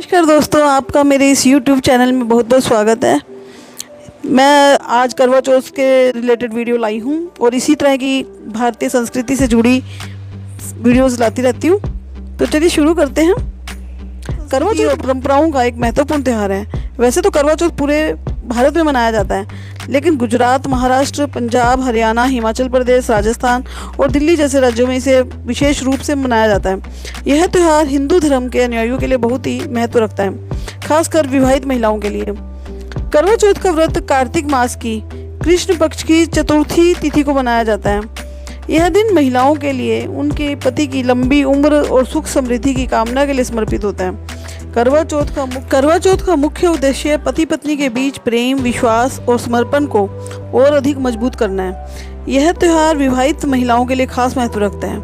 नमस्कार दोस्तों, आपका मेरे इस YouTube चैनल में बहुत बहुत स्वागत है। मैं आज करवा चौथ के रिलेटेड वीडियो लाई हूँ और इसी तरह की भारतीय संस्कृति से जुड़ी वीडियोस लाती रहती हूँ। तो चलिए शुरू करते हैं। करवा चौथ परंपराओं का एक महत्वपूर्ण त्यौहार है। वैसे तो करवा चौथ पूरे भारत में मनाया जाता है, लेकिन गुजरात, महाराष्ट्र, पंजाब, हरियाणा, हिमाचल प्रदेश, राजस्थान और दिल्ली जैसे राज्यों में इसे विशेष रूप से मनाया जाता है। यह त्यौहार हिंदू धर्म के अनुयायियों के लिए बहुत ही महत्व रखता है, खासकर विवाहित महिलाओं के लिए। करवा चौथ का व्रत कार्तिक मास की कृष्ण पक्ष की चतुर्थी तिथि को मनाया जाता है। यह दिन महिलाओं के लिए उनके पति की लंबी उम्र और सुख समृद्धि की कामना के लिए समर्पित होता है। करवा चौथ का मुख्य उद्देश्य पति पत्नी के बीच प्रेम, विश्वास और समर्पण को और अधिक मजबूत करना है। यह त्यौहार विवाहित महिलाओं के लिए खास महत्व रखता है,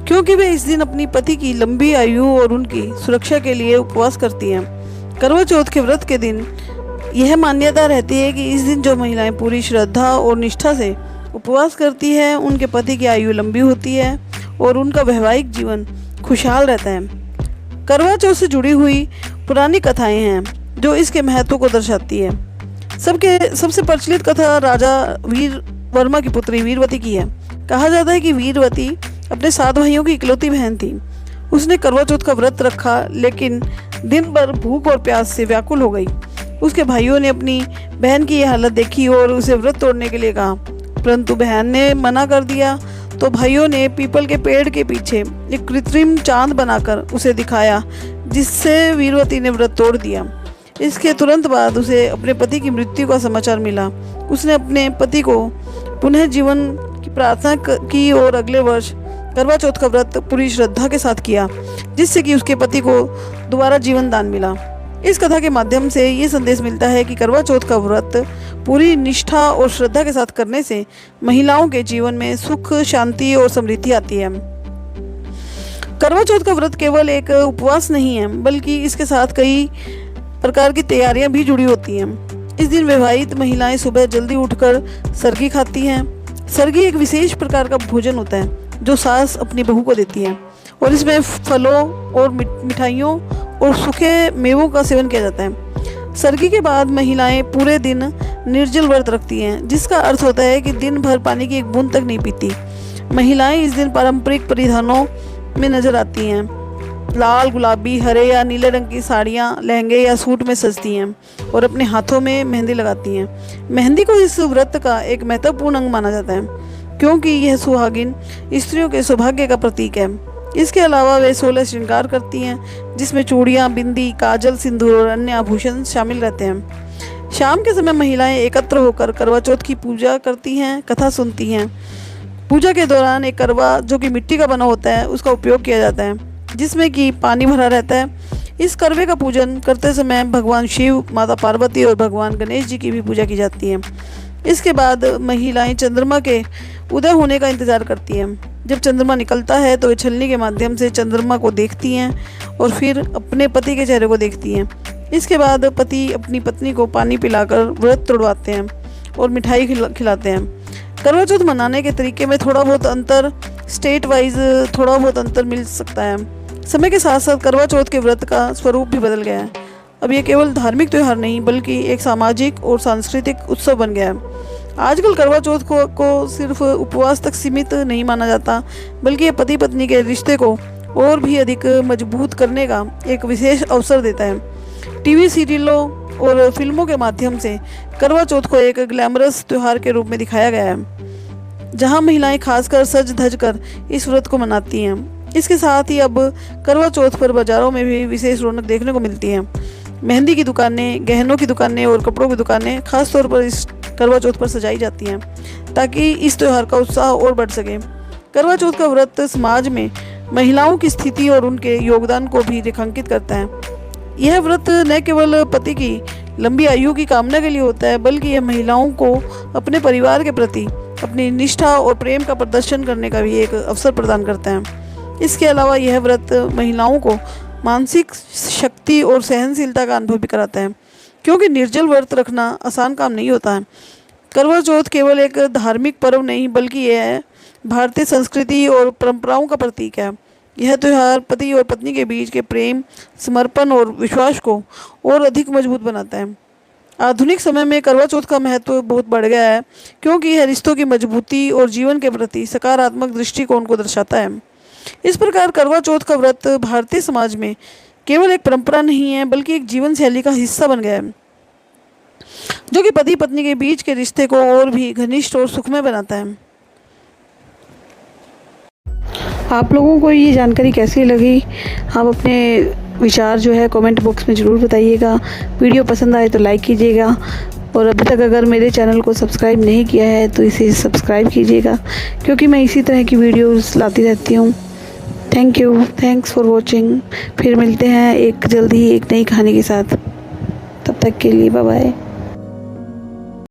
क्योंकि वे इस दिन अपनी पति की लंबी आयु और उनकी सुरक्षा के लिए उपवास करती हैं। करवा चौथ के व्रत के दिन यह मान्यता रहती है कि इस दिन जो महिलाएं पूरी श्रद्धा और निष्ठा से उपवास करती है, उनके पति की आयु लंबी होती है और उनका वैवाहिक जीवन खुशहाल रहता है। करवा चौथ से जुड़ी हुई पुरानी कथाएं हैं जो इसके महत्व को दर्शाती है। सबसे प्रचलित कथा राजा वीर वर्मा की पुत्री वीरवती की है। कहा जाता है कि वीरवती अपने 7 भाइयों की इकलौती बहन थी। उसने करवा चौथ का व्रत रखा, लेकिन दिन भर भूख और प्यास से व्याकुल हो गई। उसके भाइयों ने अपनी बहन की यह हालत देखी और उसे व्रत तोड़ने के लिए कहा, परंतु बहन ने मना कर दिया। तो भाइयों ने पीपल के पेड़ के पीछे एक कृत्रिम चांद बनाकर उसे दिखाया, जिससे वीरवती ने व्रत तोड़ दिया। इसके तुरंत बाद उसे अपने पति की मृत्यु का समाचार मिला। उसने अपने पति को पुनः जीवन की प्रार्थना की और अगले वर्ष करवा चौथ का व्रत पूरी श्रद्धा के साथ किया, जिससे कि उसके पति को दोबारा जीवन दान मिला। इस कथा के माध्यम से ये संदेश मिलता है कि करवा चौथ का व्रत पूरी निष्ठा और श्रद्धा के साथ करने से महिलाओं के जीवन में सुख, शांति और समृद्धि आती है। करवा चौथ का व्रत केवल एक उपवास नहीं है, बल्कि इसके साथ कई प्रकार की तैयारियां भी जुड़ी होती हैं। इस दिन विवाहित महिलाएं सुबह जल्दी उठकर सरगी खाती हैं। सरगी एक विशेष प्रकार का भोजन होता है जो सास अपनी बहू को देती है, और इसमें फलों और मिठाइयों और सूखे मेवों का सेवन किया जाता है। सरगी के बाद महिलाएं पूरे दिन निर्जल व्रत रखती हैं, जिसका अर्थ होता है कि दिन भर पानी की एक बूंद तक नहीं पीती। महिलाएं इस दिन पारंपरिक परिधानों में नजर आती हैं। लाल, गुलाबी, हरे या नीले रंग की साड़ियाँ, लहंगे या सूट में सजती हैं और अपने हाथों में मेहंदी लगाती हैं। मेहंदी को इस व्रत का एक महत्वपूर्ण अंग माना जाता है, क्योंकि यह सुहागिन स्त्रियों के सौभाग्य का प्रतीक है। इसके अलावा वे 16 श्रृंगार करती हैं, जिसमें चूड़ियाँ, बिंदी, काजल, सिंदूर और अन्य आभूषण शामिल रहते हैं। शाम के समय महिलाएं एकत्र होकर करवा चौथ की पूजा करती हैं, कथा सुनती हैं। पूजा के दौरान एक करवा, जो कि मिट्टी का बना होता है, उसका उपयोग किया जाता है, जिसमें कि पानी भरा रहता है। इस करवे का पूजन करते समय भगवान शिव, माता पार्वती और भगवान गणेश जी की भी पूजा की जाती है। इसके बाद महिलाएं चंद्रमा के उदय होने का इंतजार करती हैं। जब चंद्रमा निकलता है तो वे छलनी के माध्यम से चंद्रमा को देखती हैं और फिर अपने पति के चेहरे को देखती हैं। इसके बाद पति अपनी पत्नी को पानी पिलाकर व्रत तोड़वाते हैं और मिठाई खिलाते हैं। करवा चौथ मनाने के तरीके में थोड़ा बहुत अंतर, स्टेट वाइज थोड़ा बहुत अंतर मिल सकता है। समय के साथ साथ करवा चौथ के व्रत का स्वरूप भी बदल गया है। अब ये केवल धार्मिक त्यौहार नहीं, बल्कि एक सामाजिक और सांस्कृतिक उत्सव बन गया है। आजकल करवा चौथ को सिर्फ उपवास तक सीमित नहीं माना जाता, बल्कि ये पति पत्नी के रिश्ते को और भी अधिक मजबूत करने का एक विशेष अवसर देता है। टीवी सीरियलों और फिल्मों के माध्यम से करवा चौथ को एक ग्लैमरस त्यौहार के रूप में दिखाया गया है, जहां महिलाएं खासकर सज धज कर इस व्रत को मनाती हैं। इसके साथ ही अब करवा चौथ पर बाजारों में भी विशेष रौनक देखने को मिलती है। मेहंदी की दुकानें, गहनों की दुकानें और कपड़ों की दुकानें खास तौर पर इस करवा चौथ पर सजाई जाती हैं, ताकि इस त्यौहार का उत्साह और बढ़ सके। करवा चौथ का व्रत समाज में महिलाओं की स्थिति और उनके योगदान को भी रेखांकित करता है। यह व्रत न केवल पति की लंबी आयु की कामना के लिए होता है, बल्कि यह महिलाओं को अपने परिवार के प्रति अपनी निष्ठा और प्रेम का प्रदर्शन करने का भी एक अवसर प्रदान करता है। इसके अलावा यह व्रत महिलाओं को मानसिक शक्ति और सहनशीलता का अनुभव भी कराता है, क्योंकि निर्जल व्रत रखना आसान काम नहीं होता है। करवा चौथ केवल एक धार्मिक पर्व नहीं, बल्कि यह भारतीय संस्कृति और परंपराओं का प्रतीक है। यह त्यौहार पति और पत्नी के बीच के प्रेम, समर्पण और विश्वास को और अधिक मजबूत बनाता है। आधुनिक समय में करवा चौथ का महत्व बहुत बढ़ गया है, क्योंकि यह रिश्तों की मजबूती और जीवन के प्रति सकारात्मक दृष्टिकोण को दर्शाता है। इस प्रकार करवा चौथ का व्रत भारतीय समाज में केवल एक परंपरा नहीं है, बल्कि एक जीवन शैली का हिस्सा बन गया है, जो कि पति पत्नी के बीच के रिश्ते को और भी घनिष्ठ और सुखमय बनाता है। आप लोगों को ये जानकारी कैसी लगी? आप अपने विचार जो है कमेंट बॉक्स में ज़रूर बताइएगा। वीडियो पसंद आए तो लाइक कीजिएगा, और अभी तक अगर मेरे चैनल को सब्सक्राइब नहीं किया है तो इसे सब्सक्राइब कीजिएगा, क्योंकि मैं इसी तरह की वीडियोस लाती रहती हूँ। Thank you, thanks for watching. फिर मिलते हैं एक जल्दी ही एक नई कहानी के साथ। तब तक के लिए बाय बाय।